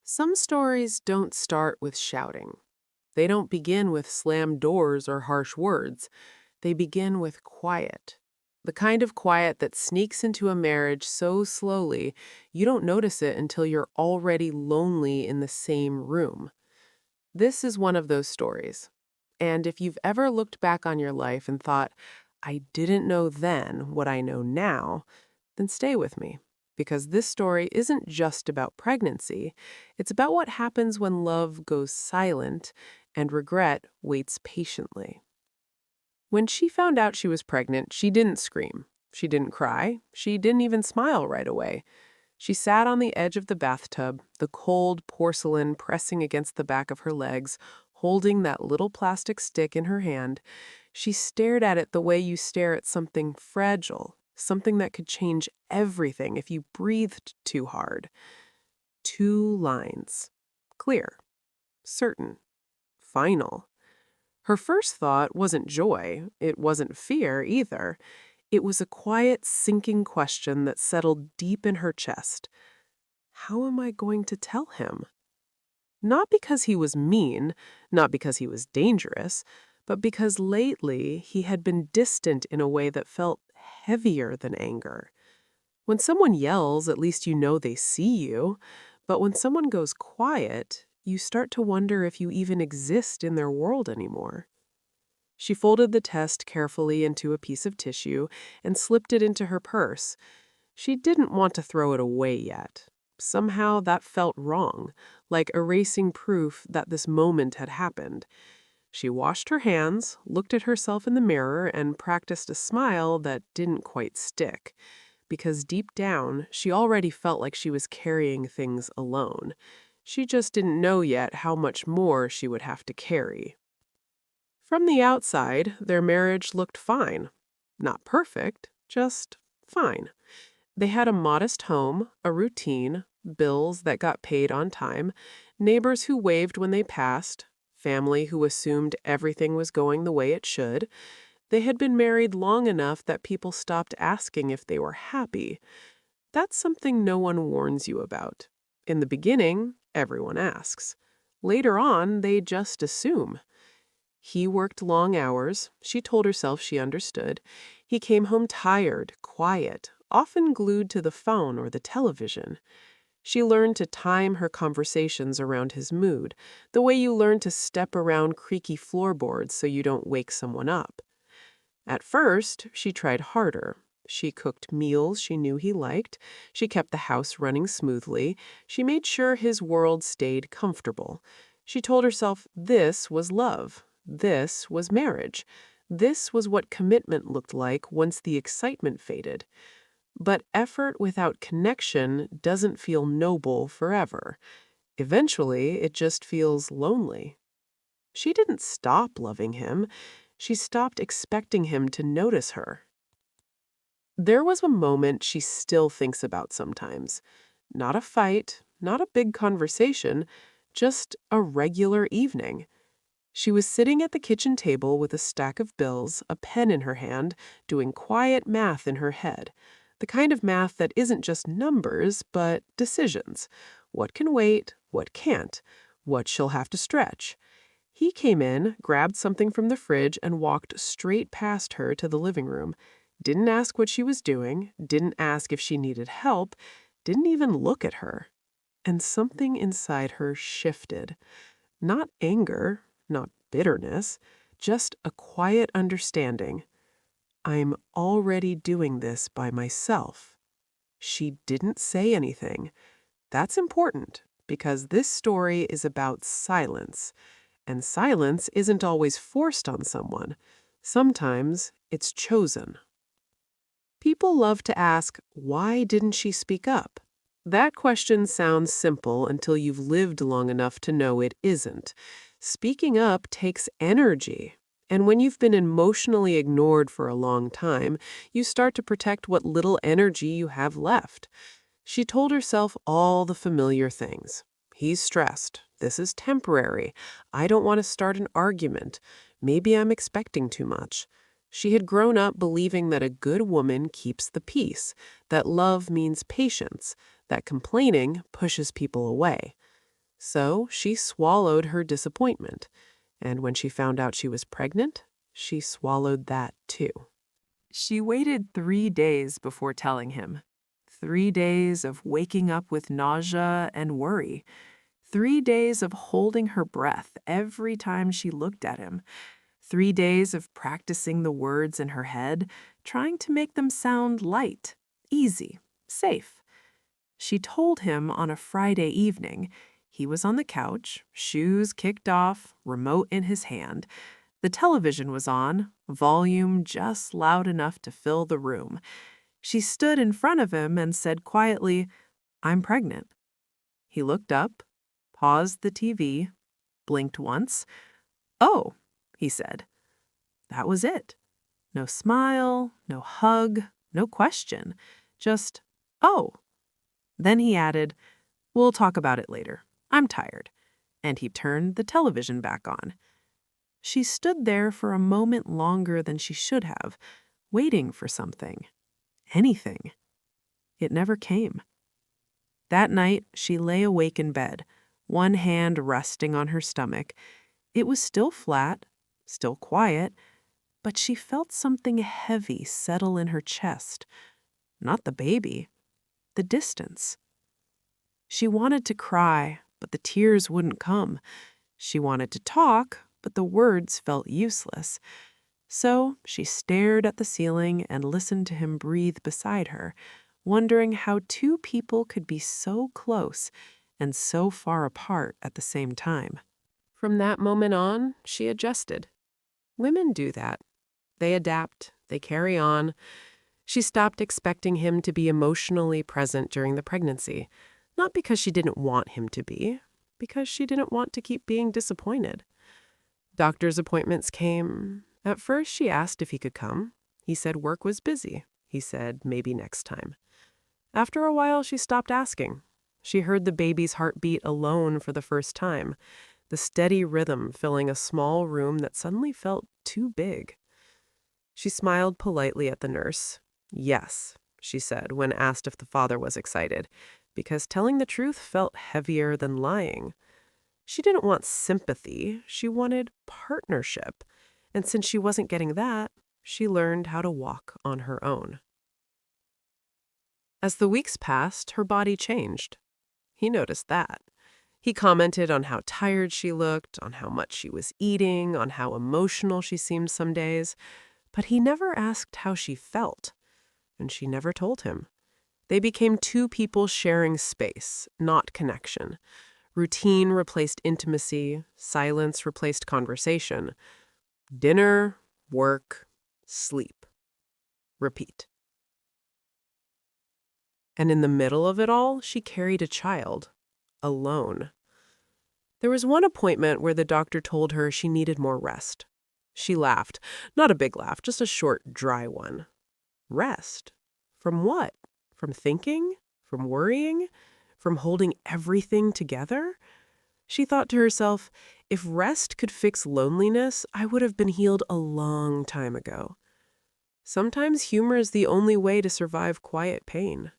Some stories don't start with shouting. They don't begin with slammed doors or harsh words. They begin with quiet. The kind of quiet that sneaks into a marriage so slowly you don't notice it until you're already lonely in the same room. This is one of those stories. And if you've ever looked back on your life and thought, I didn't know then what I know now, then stay with me. Because this story isn't just about pregnancy, it's about what happens when love goes silent and regret waits patiently. When she found out she was pregnant, she didn't scream. She didn't cry. She didn't even smile right away. She sat on the edge of the bathtub, the cold porcelain pressing against the back of her legs, holding that little plastic stick in her hand. She stared at it the way you stare at something fragile, something that could change everything if you breathed too hard. Two lines. Clear, certain, final. Her first thought wasn't joy. It wasn't fear either. It was a quiet, sinking question that settled deep in her chest. How am I going to tell him? Not because he was mean, not because he was dangerous, but because lately he had been distant in a way that felt heavier than anger. When someone yells, at least you know they see you. But when someone goes quiet, you start to wonder if you even exist in their world anymore. She folded the test carefully into a piece of tissue and slipped it into her purse. She didn't want to throw it away yet. Somehow that felt wrong, like erasing proof that this moment had happened. She washed her hands, looked at herself in the mirror, and practiced a smile that didn't quite stick. Because deep down, she already felt like she was carrying things alone. She just didn't know yet how much more she would have to carry. From the outside, their marriage looked fine. Not perfect, just fine. They had a modest home, a routine, bills that got paid on time, neighbors who waved when they passed, family who assumed everything was going the way it should. They had been married long enough that people stopped asking if they were happy. That's something no one warns you about. In the beginning, everyone asks. Later on, they just assume. He worked long hours. She told herself she understood. He came home tired, quiet, often glued to the phone or the television. She learned to time her conversations around his mood, the way you learn to step around creaky floorboards so you don't wake someone up. At first, she tried harder. She cooked meals she knew he liked. She kept the house running smoothly. She made sure his world stayed comfortable. She told herself this was love. This was marriage. This was what commitment looked like once the excitement faded. But effort without connection doesn't feel noble forever. Eventually, it just feels lonely. She didn't stop loving him. She stopped expecting him to notice her. There was a moment she still thinks about sometimes. Not a fight, not a big conversation, just a regular evening. She was sitting at the kitchen table with a stack of bills, a pen in her hand, doing quiet math in her head. The kind of math that isn't just numbers, but decisions. What can wait? What can't? What she'll have to stretch? He came in, grabbed something from the fridge, and walked straight past her to the living room. Didn't ask what she was doing, didn't ask if she needed help, didn't even look at her. And something inside her shifted. Not anger, not bitterness, just a quiet understanding. I'm already doing this by myself. She didn't say anything. That's important, because this story is about silence. And silence isn't always forced on someone. Sometimes it's chosen. People love to ask, why didn't she speak up? That question sounds simple until you've lived long enough to know it isn't. Speaking up takes energy. And when you've been emotionally ignored for a long time, you start to protect what little energy you have left. She told herself all the familiar things. He's stressed. This is temporary. I don't want to start an argument. Maybe I'm expecting too much. She had grown up believing that a good woman keeps the peace, that love means patience, that complaining pushes people away. So she swallowed her disappointment. And when she found out she was pregnant, she swallowed that too. She waited 3 days before telling him. 3 days of waking up with nausea and worry. 3 days of holding her breath every time she looked at him. 3 days of practicing the words in her head, trying to make them sound light, easy, safe. She told him on a Friday evening. He was on the couch, shoes kicked off, remote in his hand. The television was on, volume just loud enough to fill the room. She stood in front of him and said quietly, "I'm pregnant." He looked up, paused the TV, blinked once. "Oh," he said. That was it. No smile, no hug, no question. Just, "Oh." Then he added, "We'll talk about it later. I'm tired." And he turned the television back on. She stood there for a moment longer than she should have, waiting for something. Anything. It never came. That night, she lay awake in bed, one hand resting on her stomach. It was still flat, still quiet, but she felt something heavy settle in her chest. Not the baby, the distance. She wanted to cry, but the tears wouldn't come. She wanted to talk, but the words felt useless. So she stared at the ceiling and listened to him breathe beside her, wondering how two people could be so close and so far apart at the same time. From that moment on, she adjusted. Women do that. They adapt, they carry on. She stopped expecting him to be emotionally present during the pregnancy, not because she didn't want him to be, because she didn't want to keep being disappointed. Doctor's appointments came. At first, she asked if he could come. He said work was busy. He said maybe next time. After a while, she stopped asking. She heard the baby's heartbeat alone for the first time, the steady rhythm filling a small room that suddenly felt too big. She smiled politely at the nurse. "Yes," she said when asked if the father was excited, because telling the truth felt heavier than lying. She didn't want sympathy, she wanted partnership. And since she wasn't getting that, she learned how to walk on her own. As the weeks passed, her body changed. He noticed that. He commented on how tired she looked, on how much she was eating, on how emotional she seemed some days. But he never asked how she felt, and she never told him. They became two people sharing space, not connection. Routine replaced intimacy, silence replaced conversation. Dinner, work, sleep. Repeat. And in the middle of it all, she carried a child. Alone. There was one appointment where the doctor told her she needed more rest. She laughed. Not a big laugh, just a short, dry one. Rest? From what? From thinking? From worrying? From holding everything together? She thought to herself, if rest could fix loneliness, I would have been healed a long time ago. Sometimes humor is the only way to survive quiet pain.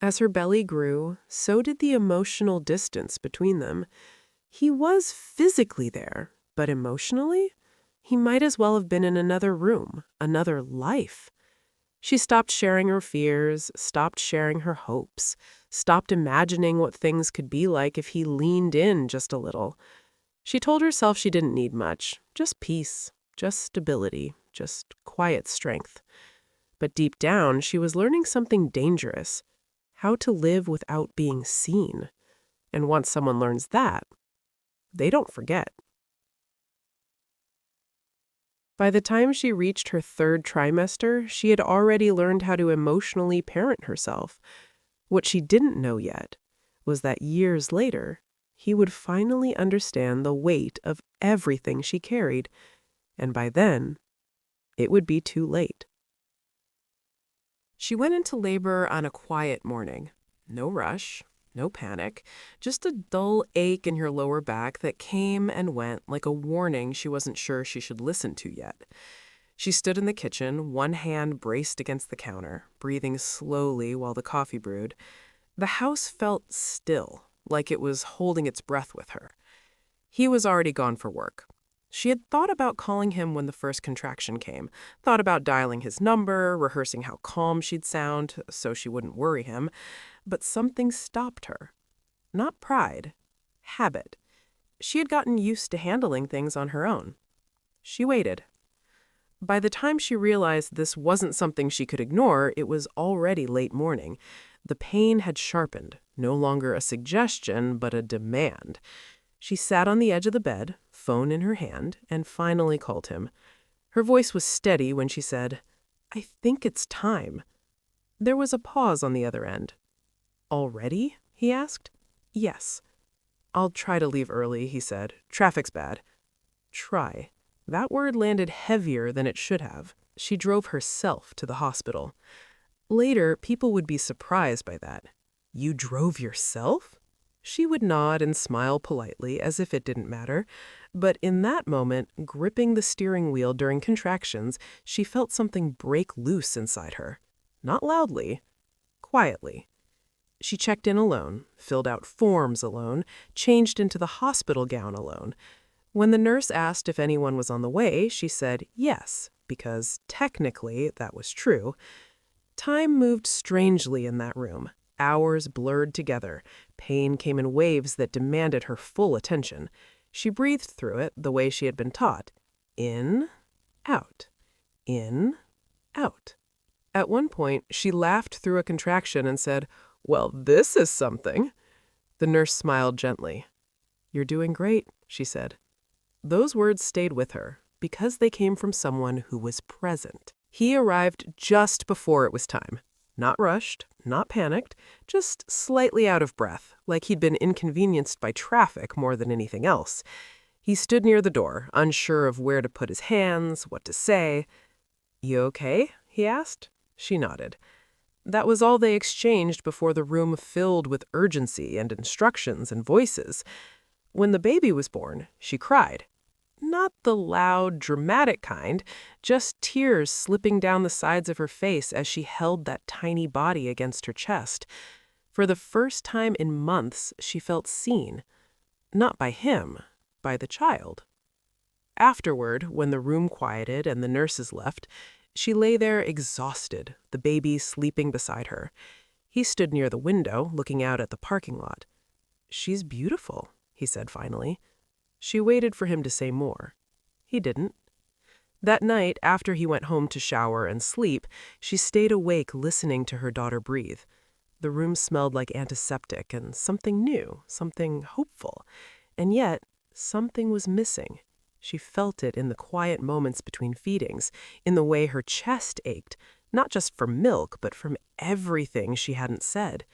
As her belly grew, so did the emotional distance between them. He was physically there, but emotionally, he might as well have been in another room, another life. She stopped sharing her fears, stopped sharing her hopes, stopped imagining what things could be like if he leaned in just a little. She told herself she didn't need much, just peace, just stability, just quiet strength. But deep down, she was learning something dangerous, how to live without being seen. And once someone learns that, they don't forget. By the time she reached her third trimester, she had already learned how to emotionally parent herself. What she didn't know yet was that years later, he would finally understand the weight of everything she carried, and by then, it would be too late. She went into labor on a quiet morning. No rush, no panic, just a dull ache in her lower back that came and went like a warning she wasn't sure she should listen to yet. She stood in the kitchen, one hand braced against the counter, breathing slowly while the coffee brewed. The house felt still, like it was holding its breath with her. He was already gone for work. She had thought about calling him when the first contraction came, thought about dialing his number, rehearsing how calm she'd sound so she wouldn't worry him, but something stopped her. Not pride, habit. She had gotten used to handling things on her own. She waited. By the time she realized this wasn't something she could ignore, it was already late morning. The pain had sharpened, no longer a suggestion, but a demand. She sat on the edge of the bed, phone in her hand, and finally called him. Her voice was steady when she said, "I think it's time." There was a pause on the other end. "Already?" he asked. "Yes." "I'll try to leave early," he said. "Traffic's bad." Try. That word landed heavier than it should have. She drove herself to the hospital. Later, people would be surprised by that. "You drove yourself?" She would nod and smile politely as if it didn't matter. But in that moment, gripping the steering wheel during contractions, she felt something break loose inside her. Not loudly, quietly. She checked in alone, filled out forms alone, changed into the hospital gown alone. When the nurse asked if anyone was on the way, she said yes, because technically that was true. Time moved strangely in that room. Hours blurred together. Pain came in waves that demanded her full attention. She breathed through it the way she had been taught. In, out. In, out. At one point, she laughed through a contraction and said, "Well, this is something." The nurse smiled gently. "You're doing great," she said. Those words stayed with her because they came from someone who was present. He arrived just before it was time. Not rushed, not panicked, just slightly out of breath, like he'd been inconvenienced by traffic more than anything else. He stood near the door, unsure of where to put his hands, what to say. "You okay?" he asked. She nodded. That was all they exchanged before the room filled with urgency and instructions and voices. When the baby was born, she cried. Not the loud, dramatic kind, just tears slipping down the sides of her face as she held that tiny body against her chest. For the first time in months, she felt seen. Not by him, by the child. Afterward, when the room quieted and the nurses left, she lay there exhausted, the baby sleeping beside her. He stood near the window, looking out at the parking lot. "She's beautiful," he said finally. She waited for him to say more. He didn't. That night, after he went home to shower and sleep, she stayed awake listening to her daughter breathe. The room smelled like antiseptic and something new, something hopeful. And yet, something was missing. She felt it in the quiet moments between feedings, in the way her chest ached, not just from milk, but from everything she hadn't said.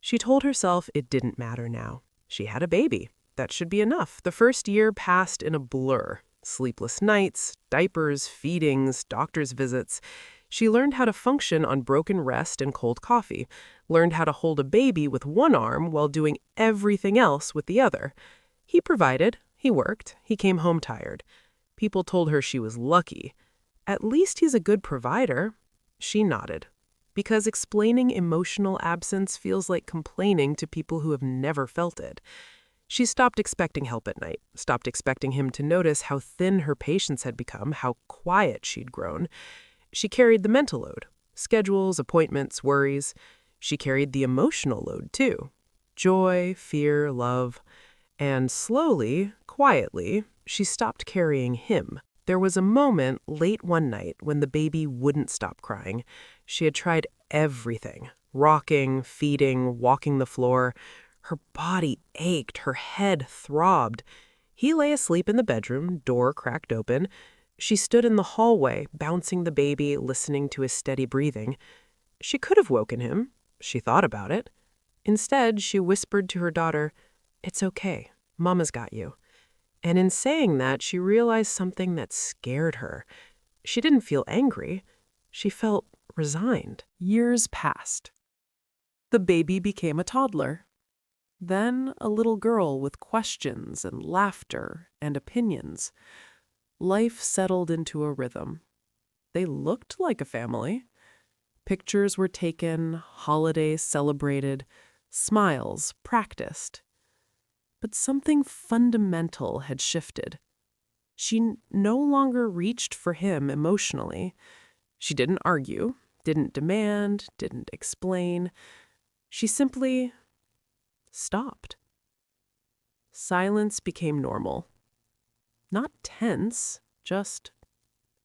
She told herself it didn't matter now. She had a baby. That should be enough. The first year passed in a blur. Sleepless nights, diapers, feedings, doctor's visits. She learned how to function on broken rest and cold coffee, learned how to hold a baby with one arm while doing everything else with the other. He provided, he worked, he came home tired. People told her she was lucky. At least he's a good provider. She nodded. Because explaining emotional absence feels like complaining to people who have never felt it. She stopped expecting help at night, stopped expecting him to notice how thin her patience had become, how quiet she'd grown. She carried the mental load, schedules, appointments, worries. She carried the emotional load, too. Joy, fear, love. And slowly, quietly, she stopped carrying him. There was a moment late one night when the baby wouldn't stop crying. She had tried everything, rocking, feeding, walking the floor. Her body ached, her head throbbed. He lay asleep in the bedroom, door cracked open. She stood in the hallway, bouncing the baby, listening to his steady breathing. She could have woken him. She thought about it. Instead, she whispered to her daughter, "It's okay. Mama's got you." And in saying that, she realized something that scared her. She didn't feel angry. She felt resigned. Years passed. The baby became a toddler. Then a little girl with questions and laughter and opinions. Life settled into a rhythm. They looked like a family. Pictures were taken, holidays celebrated, smiles practiced. But something fundamental had shifted. She no longer reached for him emotionally. She didn't argue, didn't demand, didn't explain. She simply stopped. Silence became normal. Not tense, just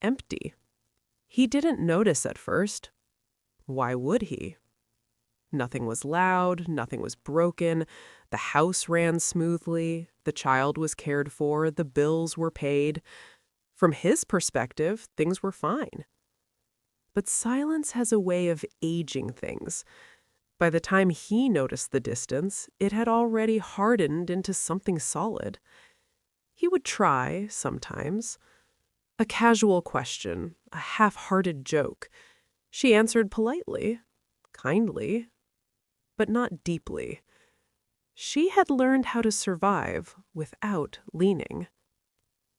empty. He didn't notice at first. Why would he? Nothing was loud, nothing was broken, the house ran smoothly, the child was cared for, the bills were paid. From his perspective, things were fine. But silence has a way of aging things. By the time he noticed the distance, it had already hardened into something solid. He would try, sometimes. A casual question, a half-hearted joke. She answered politely, kindly, but not deeply. She had learned how to survive without leaning.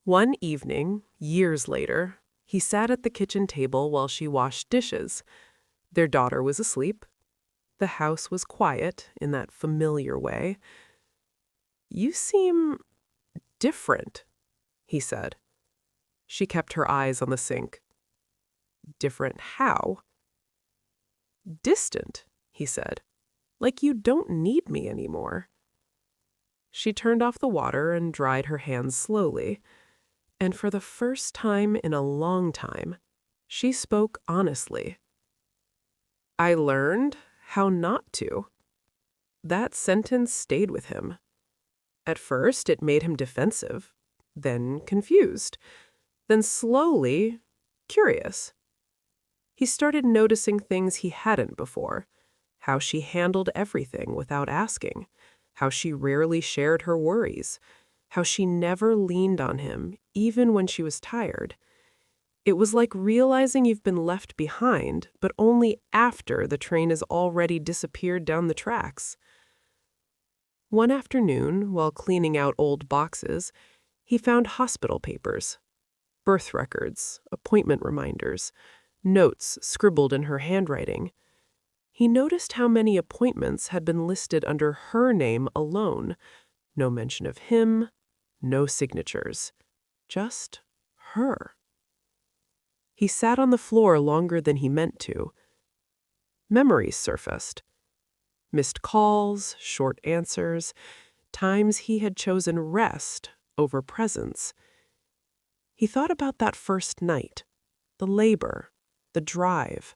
One evening, years later, he sat at the kitchen table while she washed dishes. Their daughter was asleep. The house was quiet in that familiar way. "You seem different," he said. She kept her eyes on the sink. "Different how?" "Distant," he said. "Like you don't need me anymore." She turned off the water and dried her hands slowly. And for the first time in a long time, she spoke honestly. "I learned how not to." That sentence stayed with him. At first, it made him defensive, then confused, then slowly curious. He started noticing things he hadn't before, how she handled everything without asking, how she rarely shared her worries, how she never leaned on him, even when she was tired. It was like realizing you've been left behind, but only after the train has already disappeared down the tracks. One afternoon, while cleaning out old boxes, he found hospital papers, birth records, appointment reminders, notes scribbled in her handwriting. He noticed how many appointments had been listed under her name alone. No mention of him, no signatures. Just her. He sat on the floor longer than he meant to. Memories surfaced. Missed calls, short answers, times he had chosen rest over presence. He thought about that first night, the labor, the drive.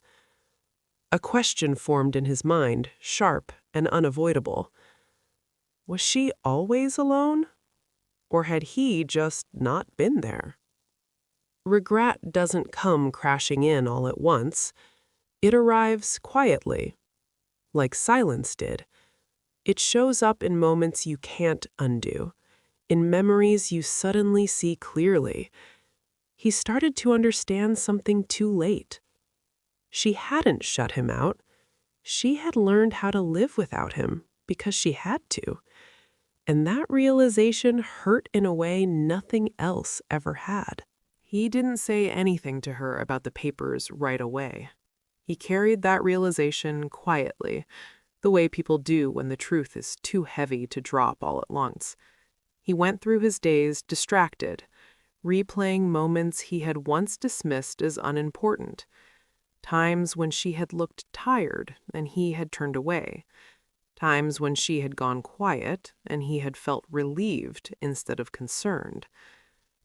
A question formed in his mind, sharp and unavoidable. Was she always alone? Or had he just not been there? Regret doesn't come crashing in all at once. It arrives quietly, like silence did. It shows up in moments you can't undo, in memories you suddenly see clearly. He started to understand something too late. She hadn't shut him out. She had learned how to live without him because she had to. And that realization hurt in a way nothing else ever had. He didn't say anything to her about the papers right away. He carried that realization quietly, the way people do when the truth is too heavy to drop all at once. He went through his days distracted, replaying moments he had once dismissed as unimportant, times when she had looked tired and he had turned away, times when she had gone quiet and he had felt relieved instead of concerned,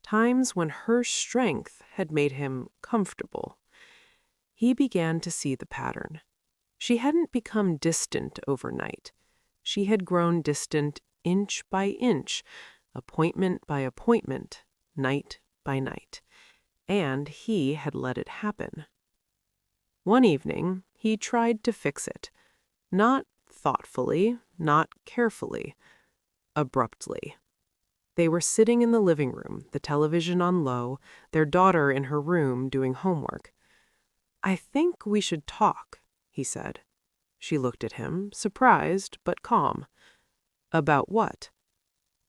times when her strength had made him comfortable. He began to see the pattern. She hadn't become distant overnight. She had grown distant inch by inch, appointment by appointment, night by night. And he had let it happen. One evening, he tried to fix it. Not thoughtfully, not carefully, abruptly. They were sitting in the living room, the television on low, their daughter in her room doing homework. "I think we should talk," he said. She looked at him, surprised but calm. "About what?"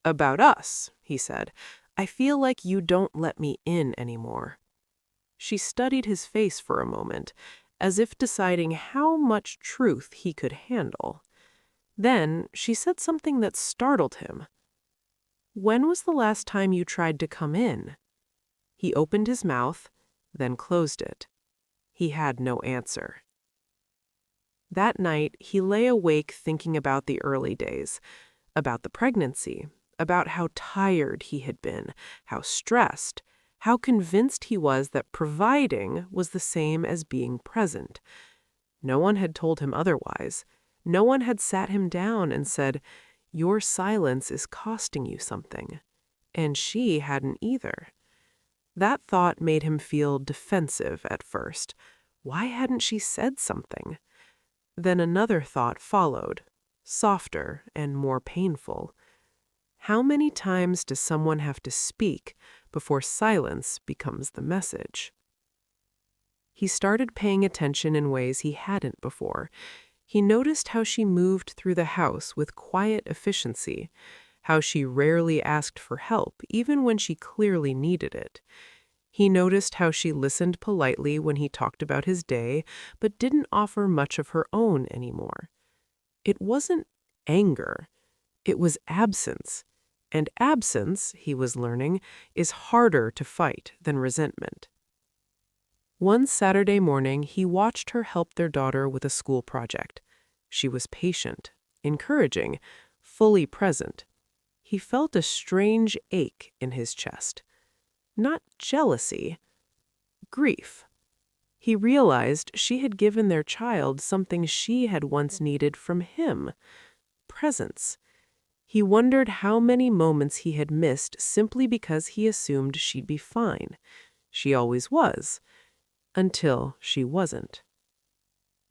"About us," he said. "I feel like you don't let me in anymore." She studied his face for a moment, as if deciding how much truth he could handle. Then she said something that startled him. "When was the last time you tried to come in?" He opened his mouth, then closed it. He had no answer. That night, he lay awake thinking about the early days, about the pregnancy, about how tired he had been, how stressed, how convinced he was that providing was the same as being present. No one had told him otherwise. No one had sat him down and said, "Your silence is costing you something." And she hadn't either. That thought made him feel defensive at first. Why hadn't she said something? Then another thought followed, softer and more painful. How many times does someone have to speak before silence becomes the message? He started paying attention in ways he hadn't before. He noticed how she moved through the house with quiet efficiency, how she rarely asked for help even when she clearly needed it. He noticed how she listened politely when he talked about his day, but didn't offer much of her own anymore. It wasn't anger, it was absence. And absence, he was learning, is harder to fight than resentment. One Saturday morning, he watched her help their daughter with a school project. She was patient, encouraging, fully present. He felt a strange ache in his chest. Not jealousy, grief. He realized she had given their child something she had once needed from him, presence. He wondered how many moments he had missed simply because he assumed she'd be fine. She always was, until she wasn't.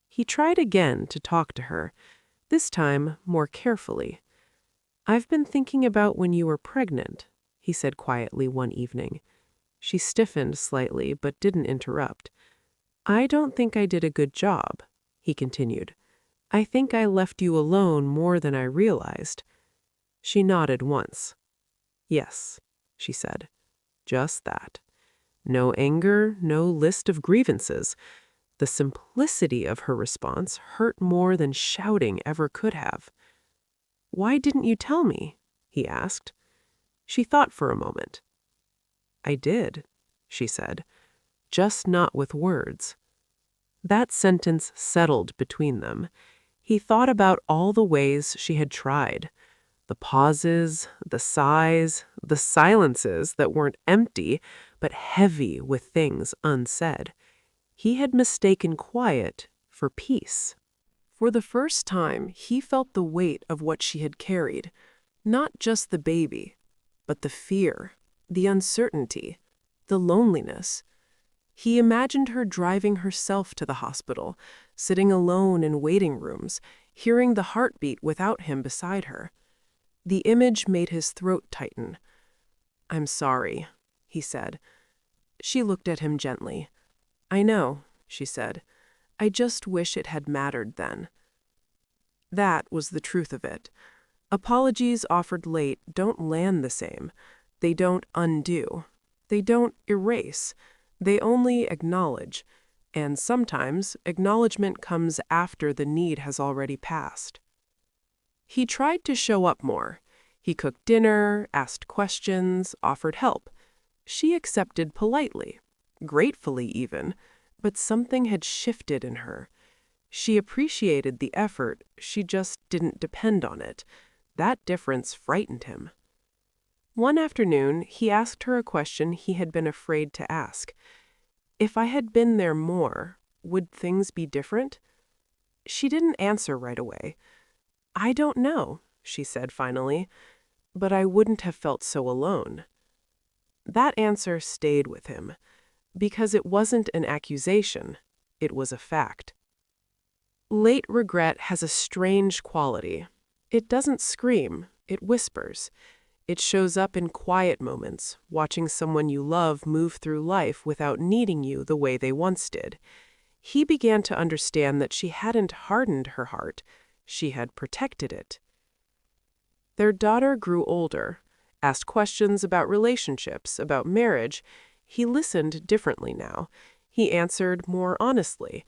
He tried again to talk to her, this time more carefully. "I've been thinking about when you were pregnant," he said quietly one evening. She stiffened slightly, but didn't interrupt. "I don't think I did a good job," he continued. "I think I left you alone more than I realized." She nodded once. "Yes," she said. Just that. No anger, no list of grievances. The simplicity of her response hurt more than shouting ever could have. "Why didn't you tell me?" he asked. She thought for a moment. "I did," she said, "just not with words." That sentence settled between them. He thought about all the ways she had tried. The pauses, the sighs, the silences that weren't empty, but heavy with things unsaid. He had mistaken quiet for peace. For the first time, he felt the weight of what she had carried. Not just the baby, but the fear, the uncertainty, the loneliness. He imagined her driving herself to the hospital, sitting alone in waiting rooms, hearing the heartbeat without him beside her. The image made his throat tighten. "I'm sorry," he said. She looked at him gently. "I know," she said. "I just wish it had mattered then." That was the truth of it. Apologies offered late don't land the same. They don't undo. They don't erase. They only acknowledge. And sometimes acknowledgement comes after the need has already passed. He tried to show up more. He cooked dinner, asked questions, offered help. She accepted politely, gratefully even, but something had shifted in her. She appreciated the effort, she just didn't depend on it. That difference frightened him. One afternoon, he asked her a question he had been afraid to ask. "If I had been there more, would things be different?" She didn't answer right away. "I don't know," she said finally, "but I wouldn't have felt so alone." That answer stayed with him, because it wasn't an accusation, it was a fact. Late regret has a strange quality. It doesn't scream, it whispers. It shows up in quiet moments, watching someone you love move through life without needing you the way they once did. He began to understand that she hadn't hardened her heart, she had protected it. Their daughter grew older, asked questions about relationships, about marriage. He listened differently now. He answered more honestly.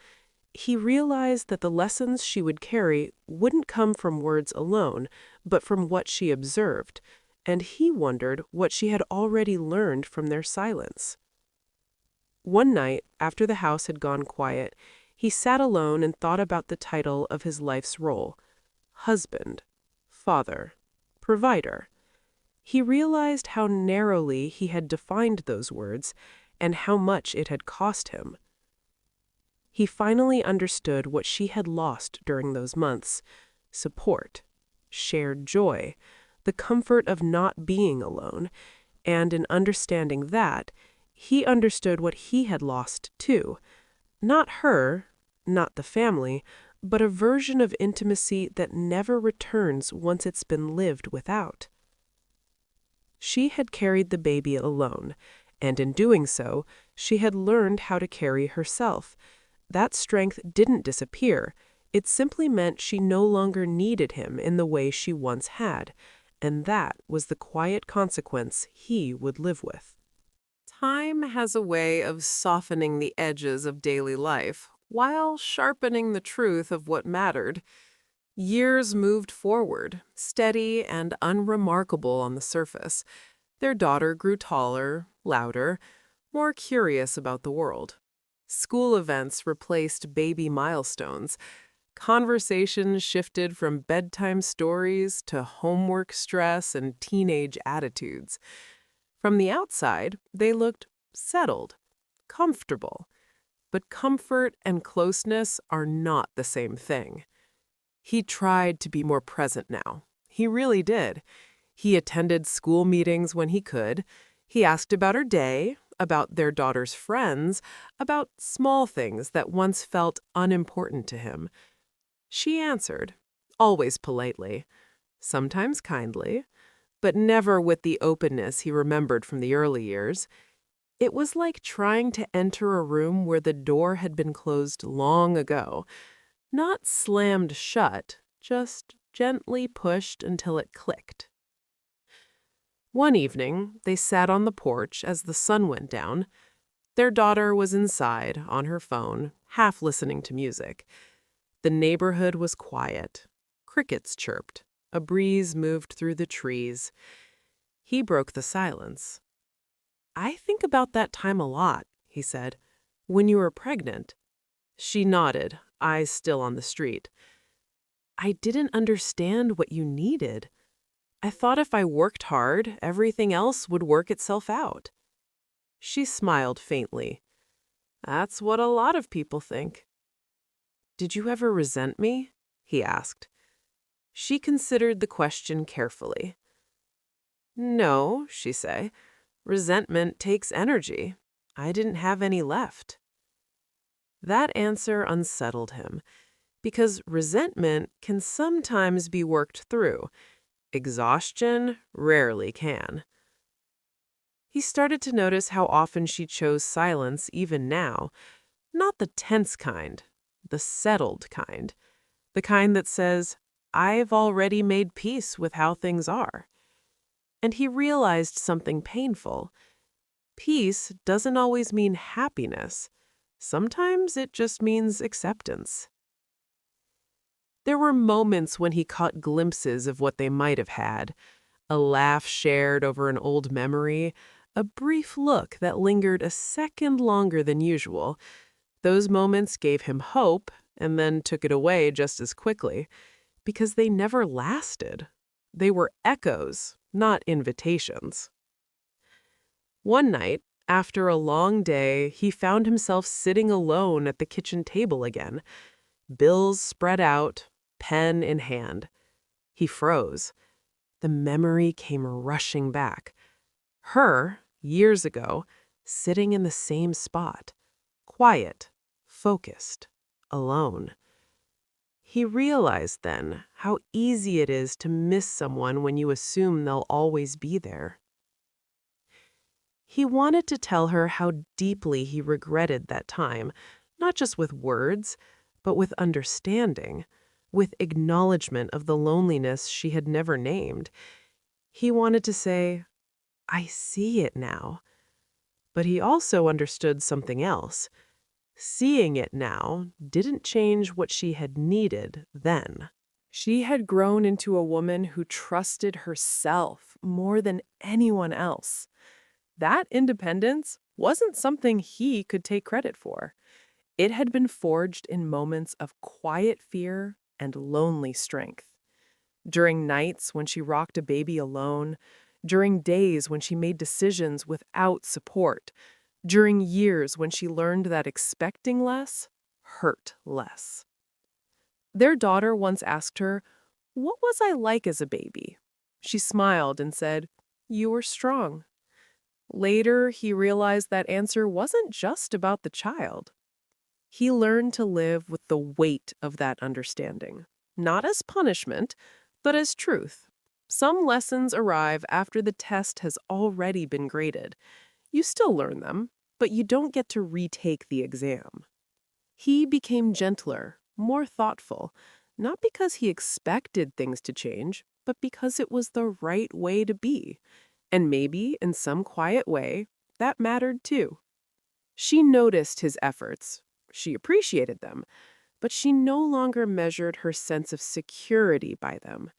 He realized that the lessons she would carry wouldn't come from words alone, but from what she observed, and he wondered what she had already learned from their silence. One night, after the house had gone quiet, he sat alone and thought about the title of his life's role: husband, father, provider. He realized how narrowly he had defined those words and how much it had cost him. He finally understood what she had lost during those months: support, shared joy, the comfort of not being alone, and in understanding that, he understood what he had lost too. Not her, not the family, but a version of intimacy that never returns once it's been lived without. She had carried the baby alone, and in doing so, she had learned how to carry herself. That strength didn't disappear. It simply meant she no longer needed him in the way she once had, and that was the quiet consequence he would live with. Time has a way of softening the edges of daily life while sharpening the truth of what mattered. Years moved forward, steady and unremarkable on the surface. Their daughter grew taller, louder, more curious about the world. School events replaced baby milestones. Conversations shifted from bedtime stories to homework stress and teenage attitudes. From the outside, they looked settled, comfortable. But comfort and closeness are not the same thing. He tried to be more present now. He really did. He attended school meetings when he could. He asked about her day, about their daughter's friends, about small things that once felt unimportant to him. She answered, always politely, sometimes kindly, but never with the openness he remembered from the early years. It was like trying to enter a room where the door had been closed long ago, not slammed shut, just gently pushed until it clicked. One evening, they sat on the porch as the sun went down. Their daughter was inside, on her phone, half listening to music. The neighborhood was quiet. Crickets chirped. A breeze moved through the trees. He broke the silence. "I think about that time a lot," he said. "When you were pregnant." She nodded, eyes still on the street. "I didn't understand what you needed. I thought if I worked hard, everything else would work itself out." She smiled faintly. "That's what a lot of people think." "Did you ever resent me?" he asked. She considered the question carefully. "No," she said. "Resentment takes energy. I didn't have any left." That answer unsettled him, because resentment can sometimes be worked through. Exhaustion rarely can. He started to notice how often she chose silence even now, not the tense kind, the settled kind, the kind that says, "I've already made peace with how things are." And he realized something painful. Peace doesn't always mean happiness. Sometimes it just means acceptance. There were moments when he caught glimpses of what they might have had: a laugh shared over an old memory, a brief look that lingered a second longer than usual. Those moments gave him hope and then took it away just as quickly, because they never lasted. They were echoes, not invitations. One night, after a long day, he found himself sitting alone at the kitchen table again, bills spread out, pen in hand. He froze. The memory came rushing back. Her, years ago, sitting in the same spot, quiet, focused, alone. He realized then how easy it is to miss someone when you assume they'll always be there. He wanted to tell her how deeply he regretted that time, not just with words, but with understanding, with acknowledgement of the loneliness she had never named. He wanted to say, "I see it now." But he also understood something else. Seeing it now didn't change what she had needed then. She had grown into a woman who trusted herself more than anyone else. That independence wasn't something he could take credit for. It had been forged in moments of quiet fear and lonely strength. During nights when she rocked a baby alone, during days when she made decisions without support, during years when she learned that expecting less hurt less. Their daughter once asked her, "What was I like as a baby?" She smiled and said, "You were strong." Later, he realized that answer wasn't just about the child. He learned to live with the weight of that understanding, not as punishment, but as truth. Some lessons arrive after the test has already been graded. You still learn them, but you don't get to retake the exam. He became gentler, more thoughtful, not because he expected things to change, but because it was the right way to be. And maybe, in some quiet way, that mattered too. She noticed his efforts. She appreciated them, but she no longer measured her sense of security by them.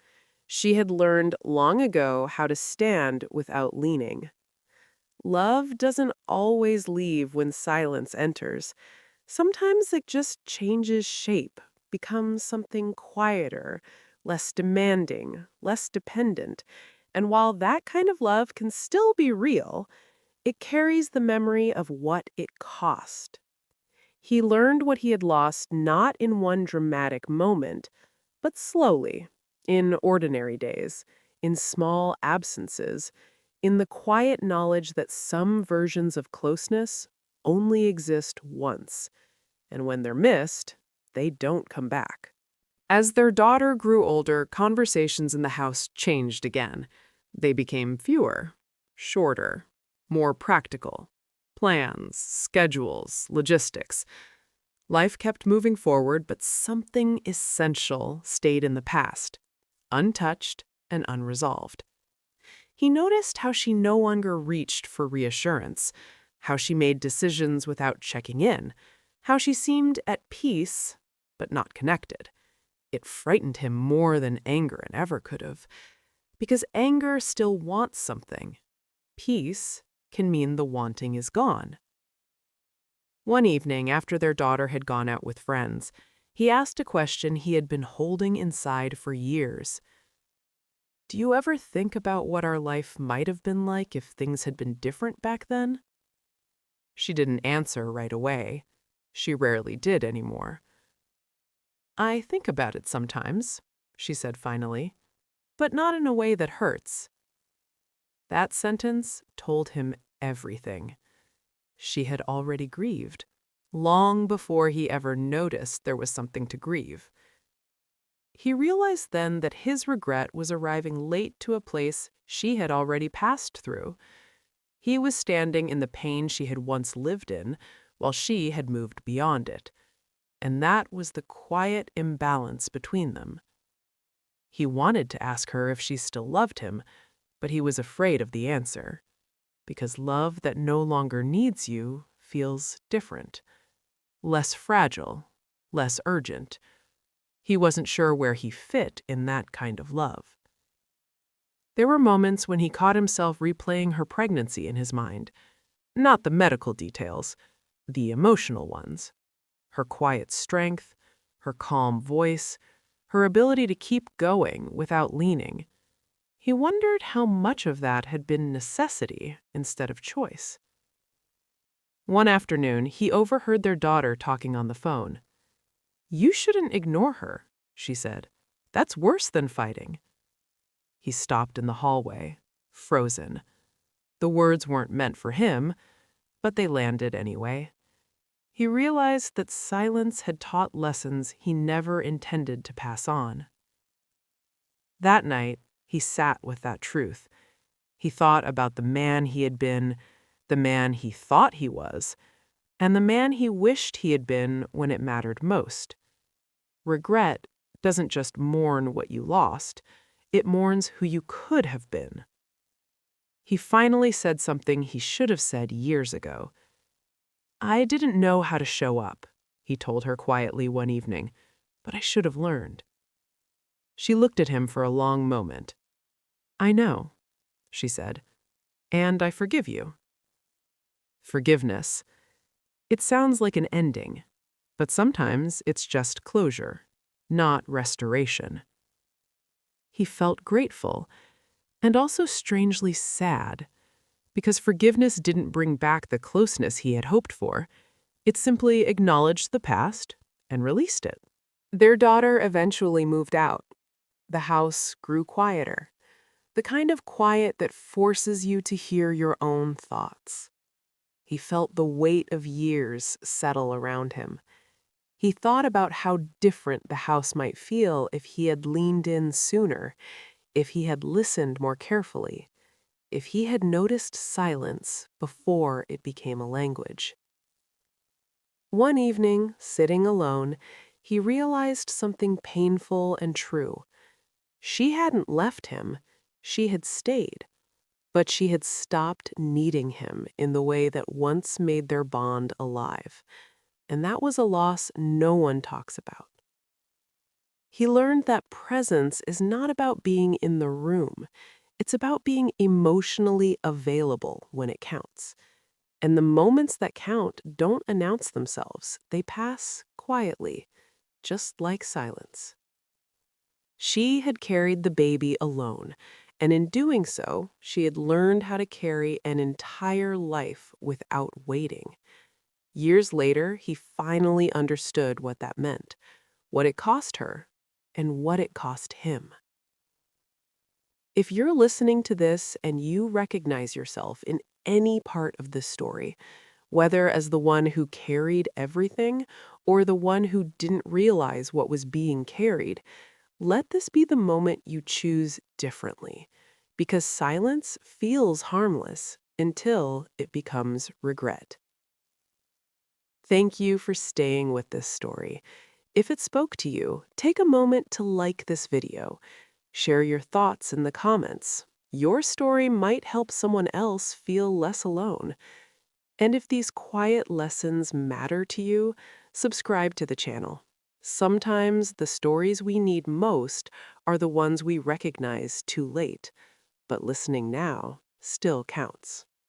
She had learned long ago how to stand without leaning. Love doesn't always leave when silence enters. Sometimes it just changes shape, becomes something quieter, less demanding, less dependent. And while that kind of love can still be real, it carries the memory of what it cost. He learned what he had lost not in one dramatic moment, but slowly, in ordinary days, in small absences, in the quiet knowledge that some versions of closeness only exist once, and when they're missed, they don't come back. As their daughter grew older, conversations in the house changed again. They became fewer, shorter, more practical. Plans, schedules, logistics. Life kept moving forward, but something essential stayed in the past, untouched and unresolved. He noticed how she no longer reached for reassurance, how she made decisions without checking in, how she seemed at peace, but not connected. It frightened him more than anger ever could have, because anger still wants something. Peace can mean the wanting is gone. One evening, after their daughter had gone out with friends, he asked a question he had been holding inside for years. "Do you ever think about what our life might have been like if things had been different back then?" She didn't answer right away. She rarely did anymore. "I think about it sometimes," she said finally, "but not in a way that hurts." That sentence told him everything. She had already grieved, long before he ever noticed there was something to grieve. He realized then that his regret was arriving late to a place she had already passed through. He was standing in the pain she had once lived in, while she had moved beyond it. And that was the quiet imbalance between them. He wanted to ask her if she still loved him, but he was afraid of the answer. Because love that no longer needs you feels different, less fragile, less urgent. He wasn't sure where he fit in that kind of love. There were moments when he caught himself replaying her pregnancy in his mind. Not the medical details, the emotional ones. Her quiet strength, her calm voice, her ability to keep going without leaning. He wondered how much of that had been necessity instead of choice. One afternoon, he overheard their daughter talking on the phone. "You shouldn't ignore her," she said. "That's worse than fighting." He stopped in the hallway, frozen. The words weren't meant for him, but they landed anyway. He realized that silence had taught lessons he never intended to pass on. That night, he sat with that truth. He thought about the man he had been, the man he thought he was, and the man he wished he had been when it mattered most. Regret doesn't just mourn what you lost, it mourns who you could have been. He finally said something he should have said years ago. I didn't know how to show up, he told her quietly one evening, but I should have learned. She looked at him for a long moment. I know, she said, and I forgive you. Forgiveness. It sounds like an ending, but sometimes it's just closure, not restoration. He felt grateful and also strangely sad, because forgiveness didn't bring back the closeness he had hoped for. It simply acknowledged the past and released it. Their daughter eventually moved out. The house grew quieter, the kind of quiet that forces you to hear your own thoughts. He felt the weight of years settle around him. He thought about how different the house might feel if he had leaned in sooner, if he had listened more carefully, if he had noticed silence before it became a language. One evening, sitting alone, he realized something painful and true. She hadn't left him, she had stayed, but she had stopped needing him in the way that once made their bond alive. And that was a loss no one talks about. He learned that presence is not about being in the room. It's about being emotionally available when it counts. And the moments that count don't announce themselves. They pass quietly, just like silence. She had carried the baby alone, and in doing so, she had learned how to carry an entire life without waiting. Years later, he finally understood what that meant, what it cost her, and what it cost him. If you're listening to this and you recognize yourself in any part of this story, whether as the one who carried everything or the one who didn't realize what was being carried, let this be the moment you choose differently, because silence feels harmless until it becomes regret. Thank you for staying with this story. If it spoke to you, take a moment to like this video. Share your thoughts in the comments. Your story might help someone else feel less alone. And if these quiet lessons matter to you, subscribe to the channel. Sometimes the stories we need most are the ones we recognize too late, but listening now still counts.